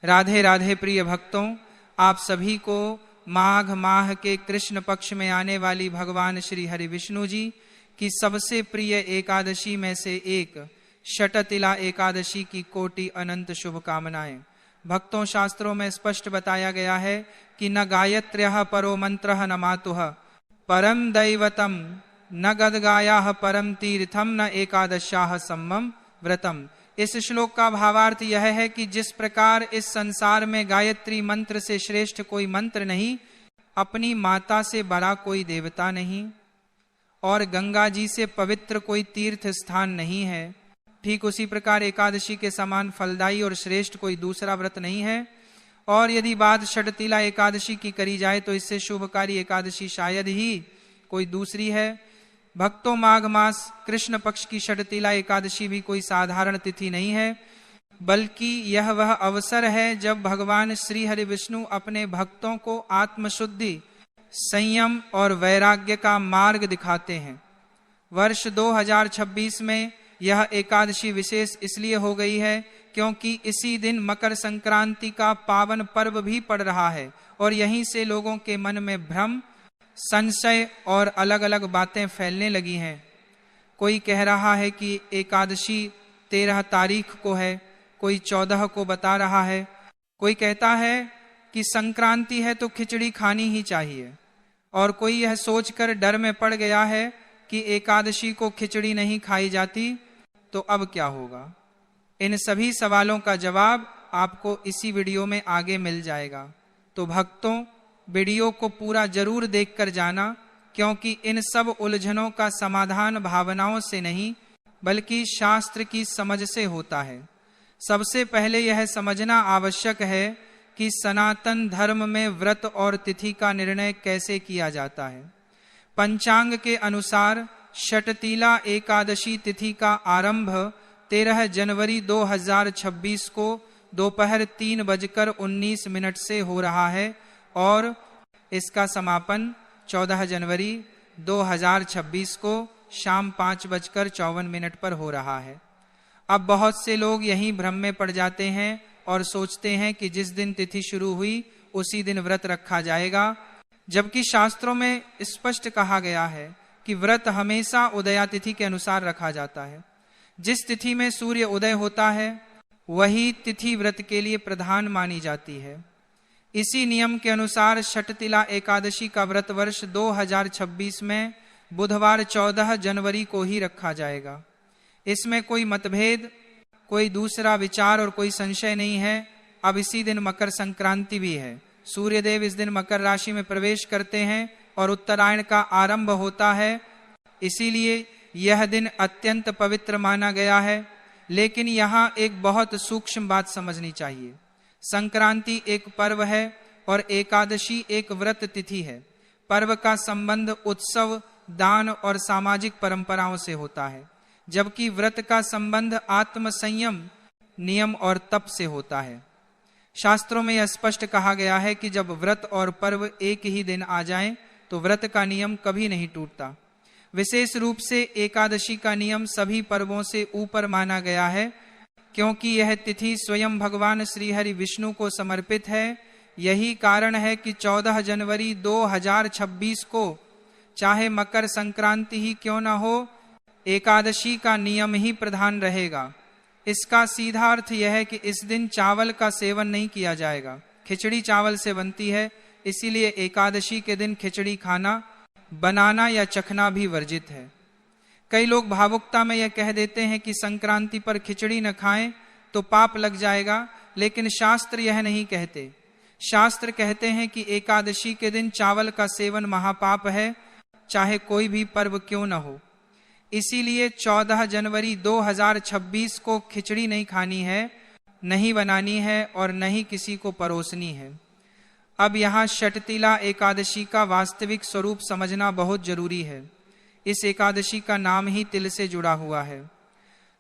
राधे राधे प्रिय भक्तों, आप सभी को माघ माह के कृष्ण पक्ष में आने वाली भगवान श्री हरि विष्णु जी की सबसे प्रिय एकादशी में से एक षटतिला एकादशी की कोटि अनंत शुभकामनाएं। भक्तों, शास्त्रों में स्पष्ट बताया गया है कि न गायत्र्यः परो मंत्रः न मातुः परम दैवतम न गदगायाः परम तीर्थम न एकादश्याः सम्मम व्रतम। इस श्लोक का भावार्थ यह है कि जिस प्रकार इस संसार में गायत्री मंत्र से श्रेष्ठ कोई मंत्र नहीं, अपनी माता से बड़ा कोई देवता नहीं और गंगा जी से पवित्र कोई तीर्थ स्थान नहीं है, ठीक उसी प्रकार एकादशी के समान फलदायी और श्रेष्ठ कोई दूसरा व्रत नहीं है। और यदि बात षटतिला एकादशी की करी जाए तो इससे शुभकारी एकादशी शायद ही कोई दूसरी है। भक्तों, माघ मास कृष्ण पक्ष की षटतिला एकादशी भी कोई साधारण तिथि नहीं है, बल्कि यह वह अवसर है जब भगवान श्री हरि विष्णु अपने भक्तों को आत्मशुद्धि, संयम और वैराग्य का मार्ग दिखाते हैं। वर्ष 2026 में यह एकादशी विशेष इसलिए हो गई है क्योंकि इसी दिन मकर संक्रांति का पावन पर्व भी पड़ रहा है और यहीं से लोगों के मन में भ्रम, संशय और अलग अलग बातें फैलने लगी हैं। कोई कह रहा है कि एकादशी 13 तारीख को है, कोई 14 को बता रहा है, कोई कहता है कि संक्रांति है तो खिचड़ी खानी ही चाहिए, और कोई यह सोचकर डर में पड़ गया है कि एकादशी को खिचड़ी नहीं खाई जाती तो अब क्या होगा। इन सभी सवालों का जवाब आपको इसी वीडियो में आगे मिल जाएगा। तो भक्तों, वीडियो को पूरा जरूर देखकर जाना, क्योंकि इन सब उलझनों का समाधान भावनाओं से नहीं बल्कि शास्त्र की समझ से होता है। सबसे पहले यह समझना आवश्यक है कि सनातन धर्म में व्रत और तिथि का निर्णय कैसे किया जाता है। पंचांग के अनुसार षटतिला एकादशी तिथि का आरंभ 13 जनवरी 2026 को दोपहर 3:19 से हो रहा है और इसका समापन 14 जनवरी 2026 को शाम 5:54 पर हो रहा है। अब बहुत से लोग यहीं भ्रम में पड़ जाते हैं और सोचते हैं कि जिस दिन तिथि शुरू हुई उसी दिन व्रत रखा जाएगा, जबकि शास्त्रों में स्पष्ट कहा गया है कि व्रत हमेशा उदया तिथि के अनुसार रखा जाता है। जिस तिथि में सूर्य उदय होता है वही तिथि व्रत के लिए प्रधान मानी जाती है। इसी नियम के अनुसार षटतिला एकादशी का व्रत वर्ष 2026 में बुधवार 14 जनवरी को ही रखा जाएगा। इसमें कोई मतभेद, कोई दूसरा विचार और कोई संशय नहीं है। अब इसी दिन मकर संक्रांति भी है। सूर्यदेव इस दिन मकर राशि में प्रवेश करते हैं और उत्तरायण का आरंभ होता है, इसीलिए यह दिन अत्यंत पवित्र माना गया है। लेकिन यहाँ एक बहुत सूक्ष्म बात समझनी चाहिए। संक्रांति एक पर्व है और एकादशी एक व्रत तिथि है। पर्व का संबंध उत्सव, दान और सामाजिक परंपराओं से होता है, जबकि व्रत का संबंध आत्म संयम, नियम और तप से होता है। शास्त्रों में यह स्पष्ट कहा गया है कि जब व्रत और पर्व एक ही दिन आ जाएं तो व्रत का नियम कभी नहीं टूटता। विशेष रूप से एकादशी का नियम सभी पर्वों से ऊपर माना गया है, क्योंकि यह तिथि स्वयं भगवान श्री हरि विष्णु को समर्पित है। यही कारण है कि 14 जनवरी 2026 को चाहे मकर संक्रांति ही क्यों न हो, एकादशी का नियम ही प्रधान रहेगा। इसका सीधा अर्थ यह है कि इस दिन चावल का सेवन नहीं किया जाएगा। खिचड़ी चावल से बनती है, इसीलिए एकादशी के दिन खिचड़ी खाना, बनाना या चखना भी वर्जित है। कई लोग भावुकता में यह कह देते हैं कि संक्रांति पर खिचड़ी न खाएं तो पाप लग जाएगा, लेकिन शास्त्र यह नहीं कहते। शास्त्र कहते हैं कि एकादशी के दिन चावल का सेवन महापाप है, चाहे कोई भी पर्व क्यों न हो। इसीलिए 14 जनवरी 2026 को खिचड़ी नहीं खानी है, नहीं बनानी है और नहीं किसी को परोसनी है। अब यहाँ षटतिला एकादशी का वास्तविक स्वरूप समझना बहुत जरूरी है। इस एकादशी का नाम ही तिल से जुड़ा हुआ है।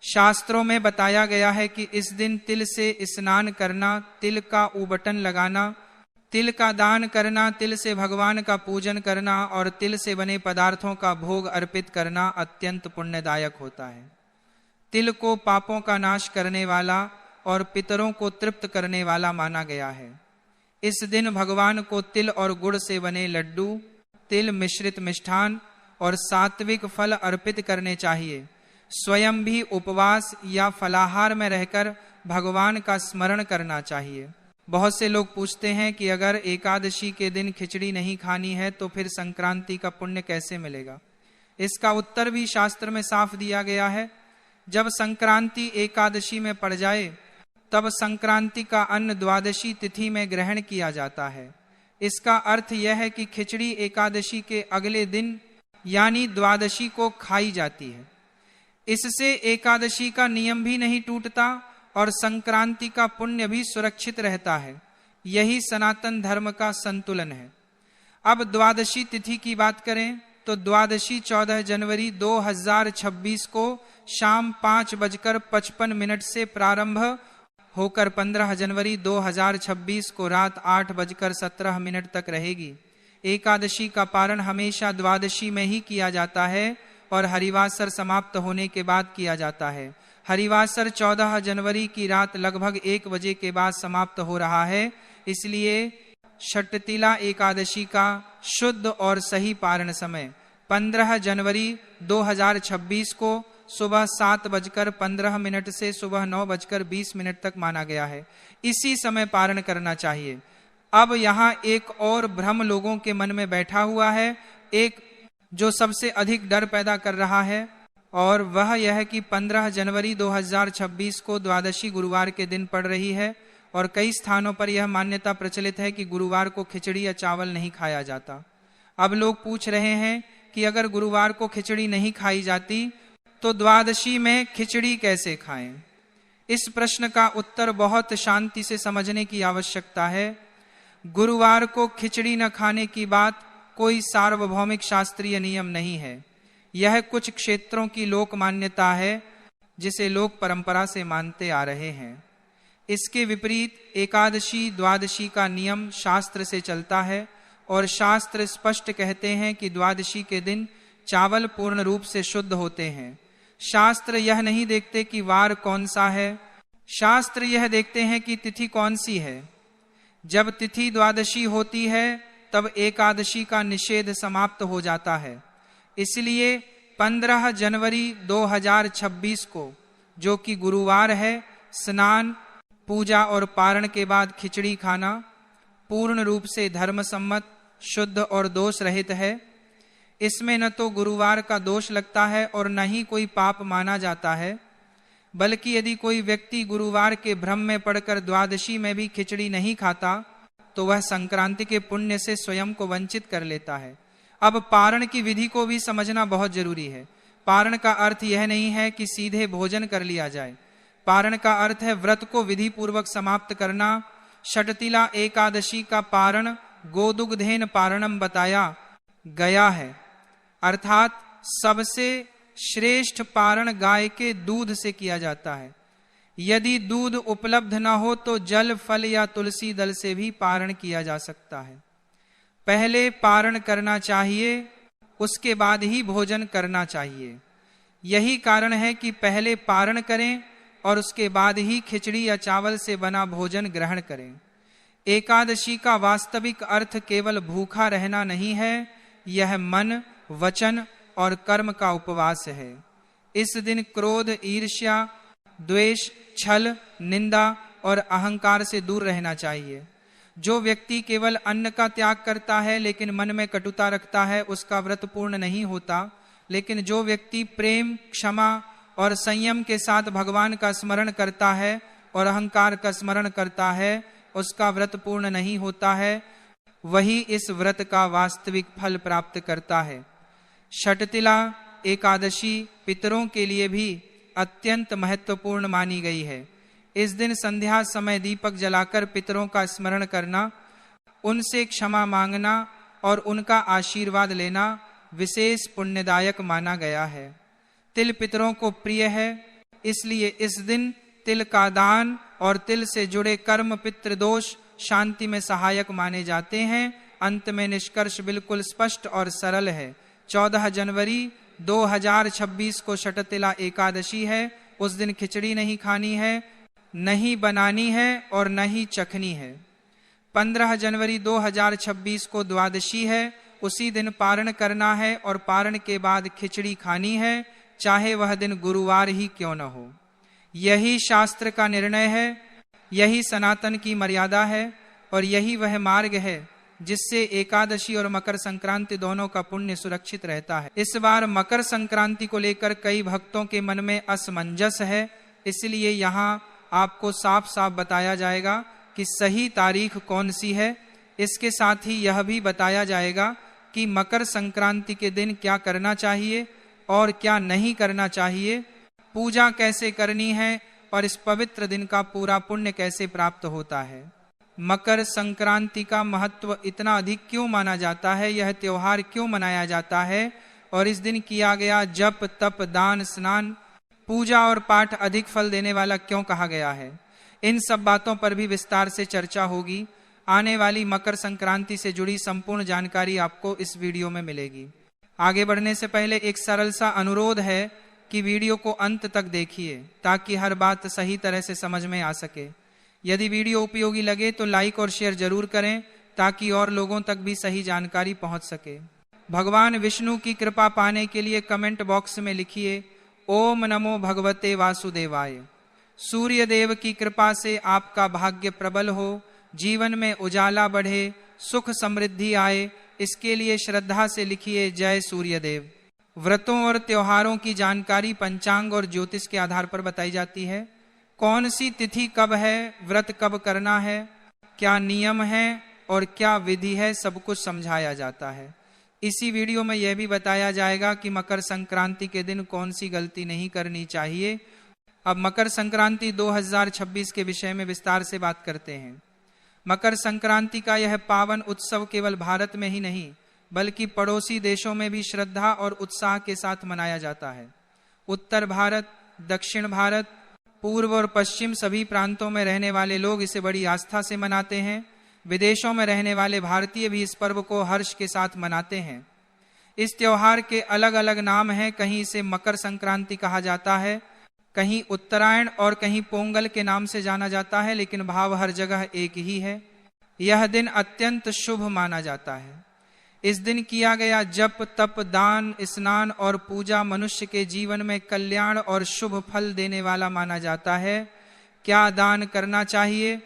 शास्त्रों में बताया गया है कि इस दिन तिल से स्नान करना, तिल का उबटन लगाना, तिल का दान करना, तिल से भगवान का पूजन करना और तिल से बने पदार्थों का भोग अर्पित करना अत्यंत पुण्यदायक होता है। तिल को पापों का नाश करने वाला, और पितरों को तृप्त करने वाला माना गया है। इस दिन भगवान को तिल और गुड़ से बने लड्डू, तिल मिश्रित मिष्ठान और सात्विक फल अर्पित करने चाहिए। स्वयं भी उपवास या फलाहार में रहकर भगवान का स्मरण करना चाहिए। बहुत से लोग पूछते हैं कि अगर एकादशी के दिन खिचड़ी नहीं खानी है तो फिर संक्रांति का पुण्य कैसे मिलेगा। इसका उत्तर भी शास्त्र में साफ दिया गया है। जब संक्रांति एकादशी में पड़ जाए तब संक्रांति का अन्न द्वादशी तिथि में ग्रहण किया जाता है। इसका अर्थ यह है कि खिचड़ी एकादशी के अगले दिन यानी द्वादशी को खाई जाती है। इससे एकादशी का नियम भी नहीं टूटता और संक्रांति का पुण्य भी सुरक्षित रहता है। यही सनातन धर्म का संतुलन है। अब द्वादशी तिथि की बात करें तो द्वादशी 14 जनवरी 2026 को शाम 5:55 से प्रारंभ होकर 15 जनवरी 2026 को रात 8:17 तक रहेगी। एकादशी का पारण हमेशा द्वादशी में ही किया जाता है और हरिवासर समाप्त होने के बाद किया जाता है। हरिवासर 14 जनवरी की रात लगभग 1 बजे के बाद समाप्त हो रहा है। इसलिए षटतिला एकादशी का शुद्ध और सही पारण समय 15 जनवरी 2026 को सुबह 7:15 से सुबह 9:20 तक माना गया है। इसी समय पारण करना चाहिए। अब यहाँ एक और भ्रम लोगों के मन में बैठा हुआ है, एक जो सबसे अधिक डर पैदा कर रहा है, और वह यह है कि 15 जनवरी 2026 को द्वादशी गुरुवार के दिन पड़ रही है और कई स्थानों पर यह मान्यता प्रचलित है कि गुरुवार को खिचड़ी या चावल नहीं खाया जाता। अब लोग पूछ रहे हैं कि अगर गुरुवार को खिचड़ी नहीं खाई जाती तो द्वादशी में खिचड़ी कैसे खाएं? इस प्रश्न का उत्तर बहुत शांति से समझने की आवश्यकता है। गुरुवार को खिचड़ी न खाने की बात कोई सार्वभौमिक शास्त्रीय नियम नहीं है। यह कुछ क्षेत्रों की लोक मान्यता है जिसे लोक परंपरा से मानते आ रहे हैं। इसके विपरीत एकादशी द्वादशी का नियम शास्त्र से चलता है और शास्त्र स्पष्ट कहते हैं कि द्वादशी के दिन चावल पूर्ण रूप से शुद्ध होते हैं। शास्त्र यह नहीं देखते कि वार कौन सा है, शास्त्र यह देखते हैं कि तिथि कौन सी है। जब तिथि द्वादशी होती है तब एकादशी का निषेध समाप्त हो जाता है। इसलिए 15 जनवरी 2026 को, जो कि गुरुवार है, स्नान, पूजा और पारण के बाद खिचड़ी खाना पूर्ण रूप से धर्मसम्मत, शुद्ध और दोष रहित है। इसमें न तो गुरुवार का दोष लगता है और न ही कोई पाप माना जाता है, बल्कि यदि कोई व्यक्ति गुरुवार के भ्रम में पड़कर द्वादशी में भी खिचड़ी नहीं खाता तो वह संक्रांति के पुण्य से स्वयं को वंचित कर लेता है। अब पारण की विधि को भी समझना बहुत जरूरी है। पारण का अर्थ यह नहीं है कि सीधे भोजन कर लिया जाए। पारण का अर्थ है व्रत को विधि पूर्वक समाप्त करना। षटतिला एकादशी का पारण गोदुग्धेन पारणम बताया गया है, अर्थात सबसे श्रेष्ठ पारण गाय के दूध से किया जाता है। यदि दूध उपलब्ध न हो तो जल, फल या तुलसी दल से भी पारण किया जा सकता है। पहले पारण करना चाहिए, उसके बाद ही भोजन करना चाहिए। यही कारण है कि पहले पारण करें और उसके बाद ही खिचड़ी या चावल से बना भोजन ग्रहण करें। एकादशी का वास्तविक अर्थ केवल भूखा रहना नहीं है, यह मन, वचन और कर्म का उपवास है। इस दिन क्रोध, ईर्ष्या, द्वेष, छल, निंदा और अहंकार से दूर रहना चाहिए। जो व्यक्ति केवल अन्न का त्याग करता है लेकिन मन में कटुता रखता है, उसका व्रत पूर्ण नहीं होता। लेकिन जो व्यक्ति प्रेम, क्षमा और संयम के साथ भगवान का स्मरण करता है और अहंकार का स्मरण करता है, उसका व्रत पूर्ण नहीं होता है। वही इस व्रत का वास्तविक फल प्राप्त करता है। षटतिला एकादशी पितरों के लिए भी अत्यंत महत्वपूर्ण मानी गई है। इस दिन संध्या समय दीपक जलाकर पितरों का स्मरण करना, उनसे क्षमा मांगना और उनका आशीर्वाद लेना विशेष पुण्यदायक माना गया है। तिल पितरों को प्रिय है, इसलिए इस दिन तिल का दान और तिल से जुड़े कर्म पितृदोष शांति में सहायक माने जाते हैं। अंत में निष्कर्ष बिल्कुल स्पष्ट और सरल है। 14 जनवरी 2026 को षटतिला एकादशी है। उस दिन खिचड़ी नहीं खानी है। नहीं बनानी है और न ही चखनी है। 15 जनवरी 2026 को द्वादशी है, उसी दिन पारण करना है और पारण के बाद खिचड़ी खानी है, चाहे वह दिन गुरुवार ही क्यों न हो। यही शास्त्र का निर्णय है, यही सनातन की मर्यादा है और यही वह मार्ग है जिससे एकादशी और मकर संक्रांति दोनों का पुण्य सुरक्षित रहता है। इस बार मकर संक्रांति को लेकर कई भक्तों के मन में असमंजस है, इसलिए यहाँ आपको साफ साफ बताया जाएगा कि सही तारीख कौन सी है। इसके साथ ही यह भी बताया जाएगा कि मकर संक्रांति के दिन क्या करना चाहिए और क्या नहीं करना चाहिए, पूजा कैसे करनी है और इस पवित्र दिन का पूरा पुण्य कैसे प्राप्त होता है। मकर संक्रांति का महत्व इतना अधिक क्यों माना जाता है, यह त्योहार क्यों मनाया जाता है और इस दिन किया गया जप तप दान स्नान पूजा और पाठ अधिक फल देने वाला क्यों कहा गया है, इन सब बातों पर भी विस्तार से चर्चा होगी। आने वाली मकर संक्रांति से जुड़ी संपूर्ण जानकारी आपको इस वीडियो में मिलेगी। आगे बढ़ने से पहले एक सरल सा अनुरोध है कि वीडियो को अंत तक देखिए ताकि हर बात सही तरह से समझ में आ सके। यदि वीडियो उपयोगी लगे तो लाइक और शेयर जरूर करें ताकि और लोगों तक भी सही जानकारी पहुंच सके। भगवान विष्णु की कृपा पाने के लिए कमेंट बॉक्स में लिखिए ओम नमो भगवते वासुदेवाय। सूर्य देव की कृपा से आपका भाग्य प्रबल हो, जीवन में उजाला बढ़े, सुख समृद्धि आए, इसके लिए श्रद्धा से लिखिए जय सूर्य देव। व्रतों और त्योहारों की जानकारी पंचांग और ज्योतिष के आधार पर बताई जाती है। कौन सी तिथि कब है, व्रत कब करना है, क्या नियम है और क्या विधि है, सब कुछ समझाया जाता है। इसी वीडियो में यह भी बताया जाएगा कि मकर संक्रांति के दिन कौन सी गलती नहीं करनी चाहिए। अब मकर संक्रांति 2026 के विषय में विस्तार से बात करते हैं। मकर संक्रांति का यह पावन उत्सव केवल भारत में ही नहीं बल्कि पड़ोसी देशों में भी श्रद्धा और उत्साह के साथ मनाया जाता है। उत्तर भारत, दक्षिण भारत, पूर्व और पश्चिम सभी प्रांतों में रहने वाले लोग इसे बड़ी आस्था से मनाते हैं। विदेशों में रहने वाले भारतीय भी इस पर्व को हर्ष के साथ मनाते हैं। इस त्योहार के अलग अलग नाम हैं, कहीं इसे मकर संक्रांति कहा जाता है, कहीं उत्तरायण और कहीं पोंगल के नाम से जाना जाता है, लेकिन भाव हर जगह एक ही है। यह दिन अत्यंत शुभ माना जाता है। इस दिन किया गया जप तप दान स्नान और पूजा मनुष्य के जीवन में कल्याण और शुभ फल देने वाला माना जाता है। क्या दान करना चाहिए,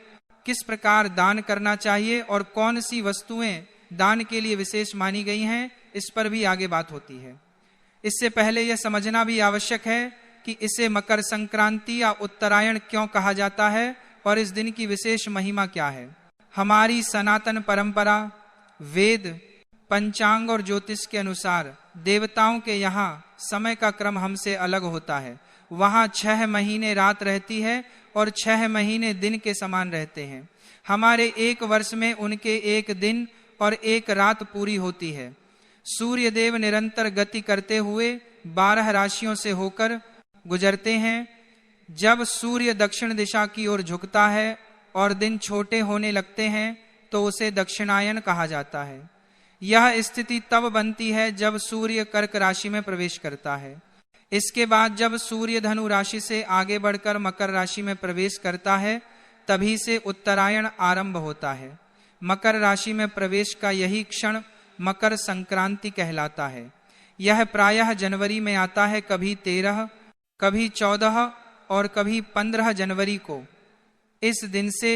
किस प्रकार दान करना चाहिए और कौन सी वस्तुएं दान के लिए विशेष मानी गई हैं, इस पर भी आगे बात होती है। इससे पहले यह समझना भी आवश्यक है कि इसे मकर संक्रांति या उत्तरायण क्यों कहा जाता है और इस दिन की विशेष महिमा क्या है। हमारी सनातन परंपरा, वेद, पंचांग और ज्योतिष के अनुसार देवताओं के यहाँ समय का क्रम हमसे अलग होता है। वहाँ 6 महीने रात रहती है और 6 महीने दिन के समान रहते हैं। हमारे एक वर्ष में उनके एक दिन और एक रात पूरी होती है। सूर्य देव निरंतर गति करते हुए 12 राशियों से होकर गुजरते हैं। जब सूर्य दक्षिण दिशा की ओर झुकता है और दिन छोटे होने लगते हैं तो उसे दक्षिणायन कहा जाता है। यह स्थिति तब बनती है जब सूर्य कर्क राशि में प्रवेश करता है। इसके बाद जब सूर्य धनु राशि से आगे बढ़कर मकर राशि में प्रवेश करता है तभी से उत्तरायण आरंभ होता है। मकर राशि में प्रवेश का यही क्षण मकर संक्रांति कहलाता है। यह प्रायः जनवरी में आता है, कभी 13, कभी 14 और कभी 15 जनवरी को। इस दिन से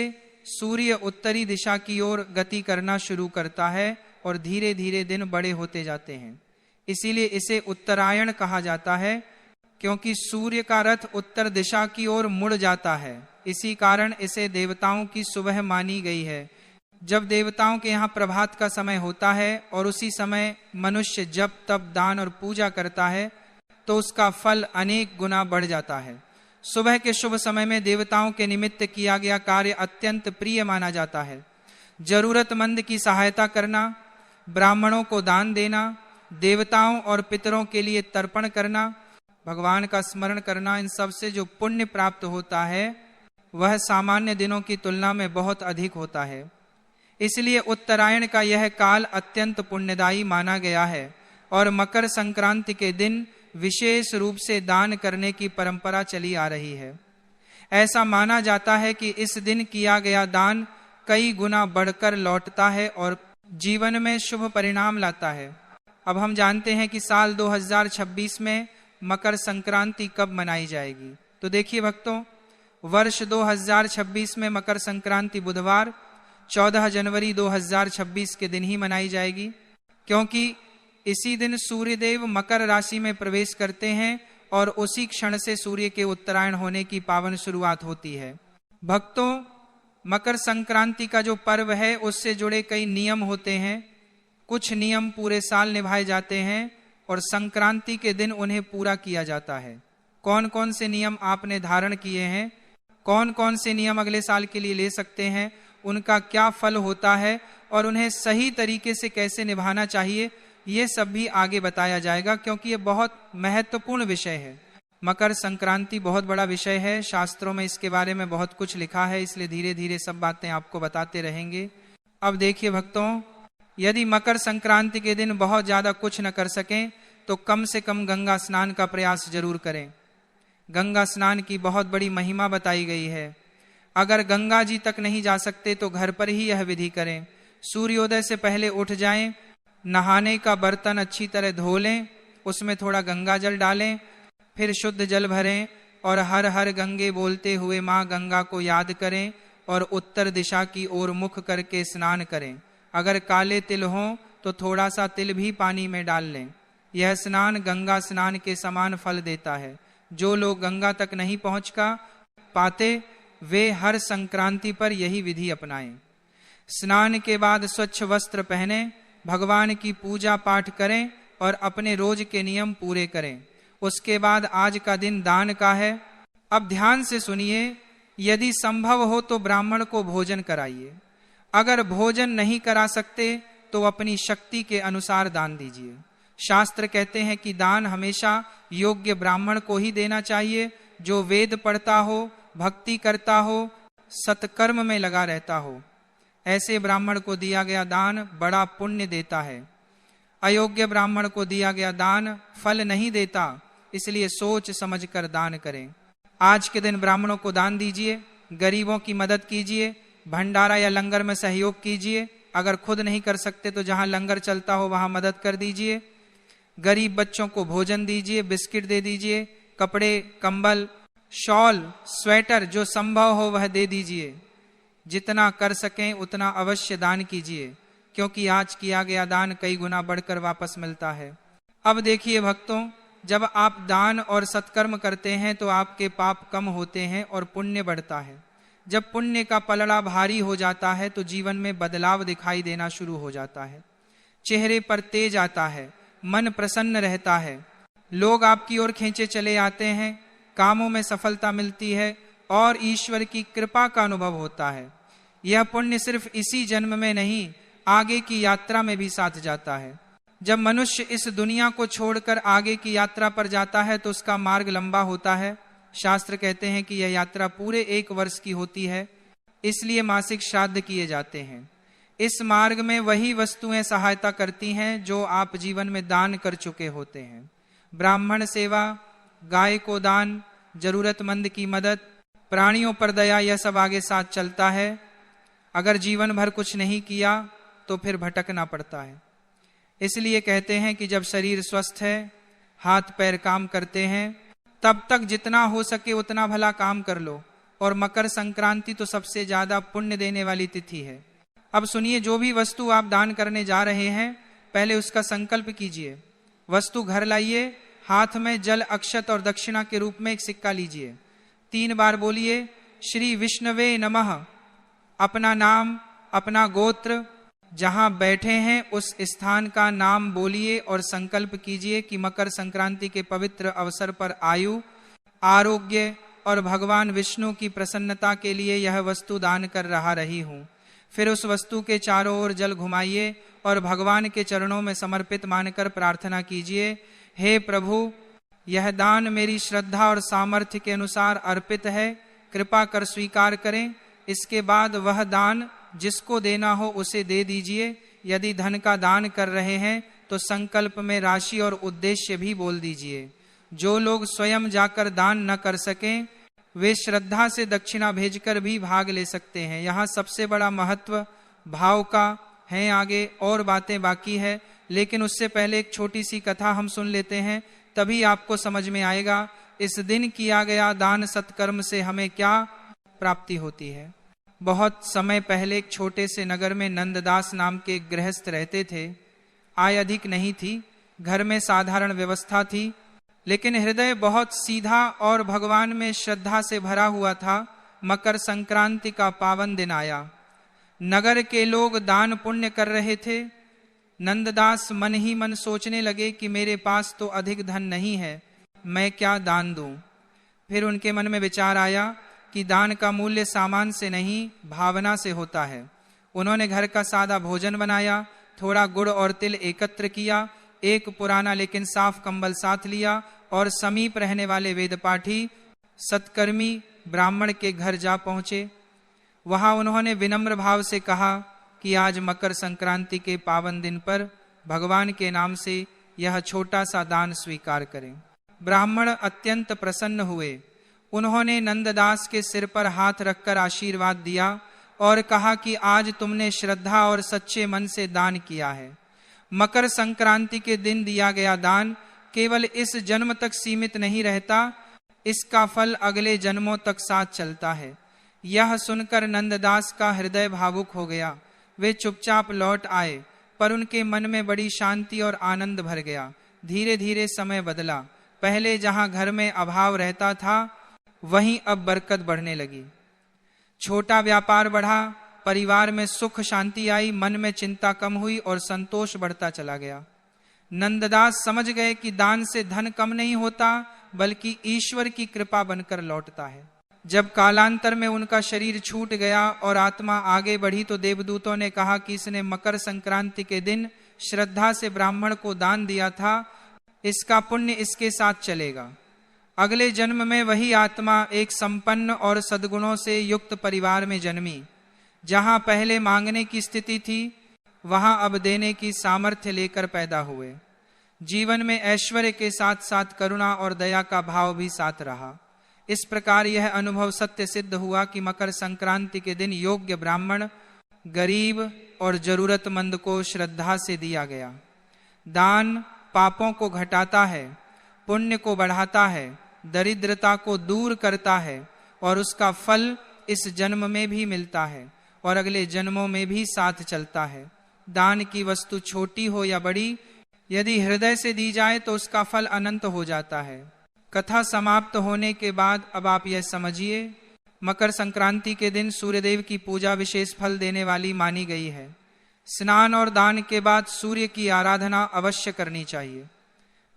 सूर्य उत्तरी दिशा की ओर गति करना शुरू करता है और धीरे धीरे दिन बड़े होते जाते हैं। इसीलिए इसे उत्तरायण कहा जाता है क्योंकि सूर्य का रथ उत्तर दिशा की ओर मुड़ जाता है। इसी कारण इसे देवताओं की सुबह मानी गई है। जब देवताओं के यहाँ प्रभात का समय होता है और उसी समय मनुष्य जप तप दान और पूजा करता है तो उसका फल अनेक गुना बढ़ जाता है। सुबह के शुभ समय में देवताओं के निमित्त किया गया कार्य अत्यंत प्रिय माना जाता है। जरूरतमंद की सहायता करना, ब्राह्मणों को दान देना, देवताओं और पितरों के लिए तर्पण करना, भगवान का स्मरण करना, इन सब से जो पुण्य प्राप्त होता है वह सामान्य दिनों की तुलना में बहुत अधिक होता है। इसलिए उत्तरायण का यह काल अत्यंत पुण्यदायी माना गया है और मकर संक्रांति के दिन विशेष रूप से दान करने की परंपरा चली आ रही है। ऐसा माना जाता है कि इस दिन किया गया दान कई गुना बढ़कर लौटता है और जीवन में शुभ परिणाम लाता है। अब हम जानते हैं कि साल 2026 में मकर संक्रांति कब मनाई जाएगी। तो देखिए भक्तों, वर्ष 2026 में मकर संक्रांति बुधवार 14 जनवरी 2026 के दिन ही मनाई जाएगी, क्योंकि इसी दिन सूर्यदेव मकर राशि में प्रवेश करते हैं और उसी क्षण से सूर्य के उत्तरायण होने की पावन शुरुआत होती है। भक्तों, मकर संक्रांति का जो पर्व है उससे जुड़े कई नियम होते हैं। कुछ नियम पूरे साल निभाए जाते हैं और संक्रांति के दिन उन्हें पूरा किया जाता है। कौन कौन से नियम आपने धारण किए हैं, कौन कौन से नियम अगले साल के लिए ले सकते हैं, उनका क्या फल होता है और उन्हें सही तरीके से कैसे निभाना चाहिए, ये सब भी आगे बताया जाएगा, क्योंकि ये बहुत महत्वपूर्ण विषय है। मकर संक्रांति बहुत बड़ा विषय है, शास्त्रों में इसके बारे में बहुत कुछ लिखा है, इसलिए धीरे धीरे सब बातें आपको बताते रहेंगे। अब देखिए भक्तों, यदि मकर संक्रांति के दिन बहुत ज्यादा कुछ न कर सकें तो कम से कम गंगा स्नान का प्रयास जरूर करें। गंगा स्नान की बहुत बड़ी महिमा बताई गई है। अगर गंगा जी तक नहीं जा सकते तो घर पर ही यह विधि करें। सूर्योदय से पहले उठ जाएं, नहाने का बर्तन अच्छी तरह धो लें, उसमें थोड़ा गंगा जल डालें, फिर शुद्ध जल भरें और हर हर गंगे बोलते हुए माँ गंगा को याद करें और उत्तर दिशा की ओर मुख करके स्नान करें। अगर काले तिल हों तो थोड़ा सा तिल भी पानी में डाल लें। यह स्नान गंगा स्नान के समान फल देता है। जो लोग गंगा तक नहीं पहुंच पाते वे हर संक्रांति पर यही विधि अपनाएं। स्नान के बाद स्वच्छ वस्त्र पहने, भगवान की पूजा पाठ करें और अपने रोज के नियम पूरे करें। उसके बाद आज का दिन दान का है। अब ध्यान से सुनिए, यदि संभव हो तो ब्राह्मण को भोजन कराइए। अगर भोजन नहीं करा सकते तो अपनी शक्ति के अनुसार दान दीजिए। शास्त्र कहते हैं कि दान हमेशा योग्य ब्राह्मण को ही देना चाहिए, जो वेद पढ़ता हो, भक्ति करता हो, सत्कर्म में लगा रहता हो। ऐसे ब्राह्मण को दिया गया दान बड़ा पुण्य देता है। अयोग्य ब्राह्मण को दिया गया दान फल नहीं देता, इसलिए सोच समझकर दान करें। आज के दिन ब्राह्मणों को दान दीजिए, गरीबों की मदद कीजिए, भंडारा या लंगर में सहयोग कीजिए। अगर खुद नहीं कर सकते तो जहां लंगर चलता हो वहां मदद कर दीजिए। गरीब बच्चों को भोजन दीजिए, बिस्किट दे दीजिए, कपड़े, कंबल, शॉल, स्वेटर जो संभव हो वह दे दीजिए। जितना कर सकें उतना अवश्य दान कीजिए, क्योंकि आज किया गया दान कई गुना बढ़कर वापस मिलता है। अब देखिए भक्तों, जब आप दान और सत्कर्म करते हैं तो आपके पाप कम होते हैं और पुण्य बढ़ता है। जब पुण्य का पलड़ा भारी हो जाता है तो जीवन में बदलाव दिखाई देना शुरू हो जाता है। चेहरे पर तेज आता है, मन प्रसन्न रहता है, लोग आपकी ओर खींचे चले आते हैं, कामों में सफलता मिलती है और ईश्वर की कृपा का अनुभव होता है। यह पुण्य सिर्फ इसी जन्म में नहीं, आगे की यात्रा में भी साथ जाता है। जब मनुष्य इस दुनिया को छोड़कर आगे की यात्रा पर जाता है तो उसका मार्ग लंबा होता है। शास्त्र कहते हैं कि यह यात्रा पूरे 1 वर्ष की होती है, इसलिए मासिक श्राद्ध किए जाते हैं। इस मार्ग में वही वस्तुएं सहायता करती हैं जो आप जीवन में दान कर चुके होते हैं। ब्राह्मण सेवा, गाय को दान, जरूरतमंद की मदद, प्राणियों पर दया, यह सब आगे साथ चलता है। अगर जीवन भर कुछ नहीं किया तो फिर भटकना पड़ता है। इसलिए कहते हैं कि जब शरीर स्वस्थ है, हाथ पैर काम करते हैं, तब तक जितना हो सके उतना भला काम कर लो। और मकर संक्रांति तो सबसे ज्यादा पुण्य देने वाली तिथि है। अब सुनिए, जो भी वस्तु आप दान करने जा रहे हैं पहले उसका संकल्प कीजिए। वस्तु घर लाइए, हाथ में जल, अक्षत और दक्षिणा के रूप में एक सिक्का लीजिए। 3 बार बोलिए श्री विष्णवे नमः। अपना नाम, अपना गोत्र, जहां बैठे हैं उस स्थान का नाम बोलिए और संकल्प कीजिए कि मकर संक्रांति के पवित्र अवसर पर आयु, आरोग्य और भगवान विष्णु की प्रसन्नता के लिए यह वस्तु दान कर रही हूं। फिर उस वस्तु के चारों ओर जल घुमाइए और भगवान के चरणों में समर्पित मानकर प्रार्थना कीजिए, हे प्रभु, यह दान मेरी श्रद्धा और सामर्थ्य के अनुसार अर्पित है, कृपा कर स्वीकार करें। इसके बाद वह दान जिसको देना हो उसे दे दीजिए। यदि धन का दान कर रहे हैं तो संकल्प में राशि और उद्देश्य भी बोल दीजिए। जो लोग स्वयं जाकर दान न कर सकें वे श्रद्धा से दक्षिणा भेजकर भी भाग ले सकते हैं। यहाँ सबसे बड़ा महत्व भाव का है। आगे और बातें बाकी है, लेकिन उससे पहले एक छोटी सी कथा हम सुन लेते हैं, तभी आपको समझ में आएगा इस दिन किया गया दान सत्कर्म से हमें क्या प्राप्ति होती है। बहुत समय पहले एक छोटे से नगर में नंददास नाम के एक गृहस्थ रहते थे। आय अधिक नहीं थी, घर में साधारण व्यवस्था थी, लेकिन हृदय बहुत सीधा और भगवान में श्रद्धा से भरा हुआ था। मकर संक्रांति का पावन दिन आया। नगर के लोग दान पुण्य कर रहे थे। नंददास मन ही मन सोचने लगे कि मेरे पास तो अधिक धन नहीं है, मैं क्या दान दूं। फिर उनके मन में विचार आया कि दान का मूल्य सामान से नहीं, भावना से होता है। उन्होंने घर का सादा भोजन बनाया, थोड़ा गुड़ और तिल एकत्र किया, एक पुराना लेकिन साफ कंबल साथ लिया और समीप रहने वाले वेदपाठी सत्कर्मी ब्राह्मण के घर जा पहुंचे। वहां उन्होंने विनम्र भाव से कहा कि आज मकर संक्रांति के पावन दिन पर भगवान के नाम से यह छोटा सा दान स्वीकार करें। ब्राह्मण अत्यंत प्रसन्न हुए। उन्होंने नंददास के सिर पर हाथ रखकर आशीर्वाद दिया और कहा कि आज तुमने श्रद्धा और सच्चे मन से दान किया है। मकर संक्रांति के दिन दिया गया दान केवल इस जन्म तक सीमित नहीं रहता, इसका फल अगले जन्मों तक साथ चलता है। यह सुनकर नंददास का हृदय भावुक हो गया। वे चुपचाप लौट आए, पर उनके मन में बड़ी शांति और आनंद भर गया। धीरे धीरे समय बदला। पहले जहां घर में अभाव रहता था, वहीं अब बरकत बढ़ने लगी। छोटा व्यापार बढ़ा, परिवार में सुख शांति आई, मन में चिंता कम हुई और संतोष बढ़ता चला गया। नंददास समझ गए कि दान से धन कम नहीं होता, बल्कि ईश्वर की कृपा बनकर लौटता है। जब कालांतर में उनका शरीर छूट गया और आत्मा आगे बढ़ी, तो देवदूतों ने कहा कि इसने मकर संक्रांति के दिन श्रद्धा से ब्राह्मण को दान दिया था, इसका पुण्य इसके साथ चलेगा। अगले जन्म में वही आत्मा एक संपन्न और सद्गुणों से युक्त परिवार में जन्मी। जहां पहले मांगने की स्थिति थी, वहां अब देने की सामर्थ्य लेकर पैदा हुए। जीवन में ऐश्वर्य के साथ साथ करुणा और दया का भाव भी साथ रहा। इस प्रकार यह अनुभव सत्य सिद्ध हुआ कि मकर संक्रांति के दिन योग्य ब्राह्मण, गरीब और जरूरतमंद को श्रद्धा से दिया गया। दान पापों को घटाता है, पुण्य को बढ़ाता है, दरिद्रता को दूर करता है और उसका फल इस जन्म में भी मिलता है और अगले जन्मों में भी साथ चलता है। दान की वस्तु छोटी हो या बड़ी, यदि हृदय से दी जाए तो उसका फल अनंत हो जाता है। कथा समाप्त होने के बाद अब आप यह समझिए, मकर संक्रांति के दिन सूर्यदेव की पूजा विशेष फल देने वाली मानी गई है। स्नान और दान के बाद सूर्य की आराधना अवश्य करनी चाहिए।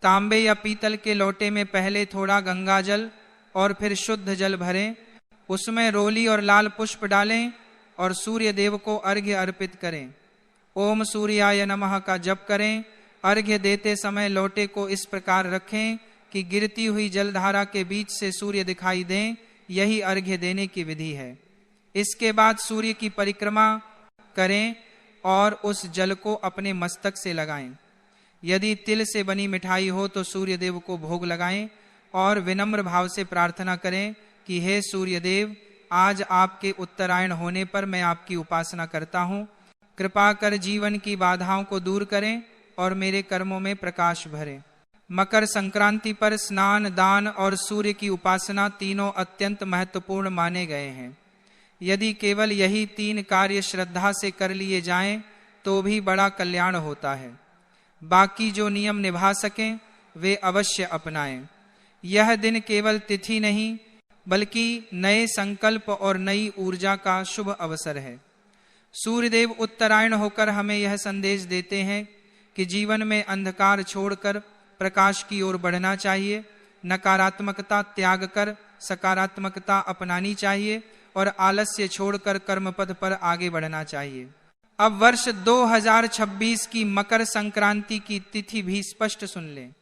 तांबे या पीतल के लोटे में पहले थोड़ा गंगा जल और फिर शुद्ध जल भरें, उसमें रोली और लाल पुष्प डालें और सूर्य देव को अर्घ्य अर्पित करें। ओम सूर्याय नमः का जप करें। अर्घ्य देते समय लोटे को इस प्रकार रखें कि गिरती हुई जलधारा के बीच से सूर्य दिखाई दें। यही अर्घ्य देने की विधि है। इसके बाद सूर्य की परिक्रमा करें और उस जल को अपने मस्तक से लगाएं। यदि तिल से बनी मिठाई हो तो सूर्य देव को भोग लगाएं और विनम्र भाव से प्रार्थना करें कि हे सूर्य देव, आज आपके उत्तरायण होने पर मैं आपकी उपासना करता हूँ। कृपा कर जीवन की बाधाओं को दूर करें और मेरे कर्मों में प्रकाश भरें। मकर संक्रांति पर स्नान, दान और सूर्य की उपासना तीनों अत्यंत महत्वपूर्ण माने गए हैं। यदि केवल यही 3 कार्य श्रद्धा से कर लिए जाएं तो भी बड़ा कल्याण होता है। बाकी जो नियम निभा सकें वे अवश्य अपनाएं। यह दिन केवल तिथि नहीं बल्कि नए संकल्प और नई ऊर्जा का शुभ अवसर है। सूर्यदेव उत्तरायण होकर हमें यह संदेश देते हैं कि जीवन में अंधकार छोड़कर प्रकाश की ओर बढ़ना चाहिए, नकारात्मकता त्याग कर सकारात्मकता अपनानी चाहिए और आलस्य छोड़कर कर्म पथ पर आगे बढ़ना चाहिए। अब वर्ष 2026 की मकर संक्रांति की तिथि भी स्पष्ट सुन लें।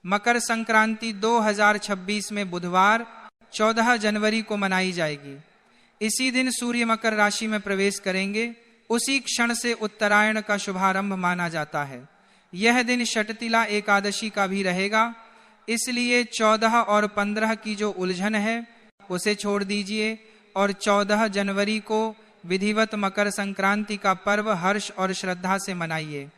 मकर संक्रांति 2026 में बुधवार 14 जनवरी को मनाई जाएगी। इसी दिन सूर्य मकर राशि में प्रवेश करेंगे। उसी क्षण से उत्तरायण का शुभारंभ माना जाता है। यह दिन षटतिला एकादशी का भी रहेगा। इसलिए 14 और 15 की जो उलझन है उसे छोड़ दीजिए और 14 जनवरी को विधिवत मकर संक्रांति का पर्व हर्ष और श्रद्धा से मनाइए।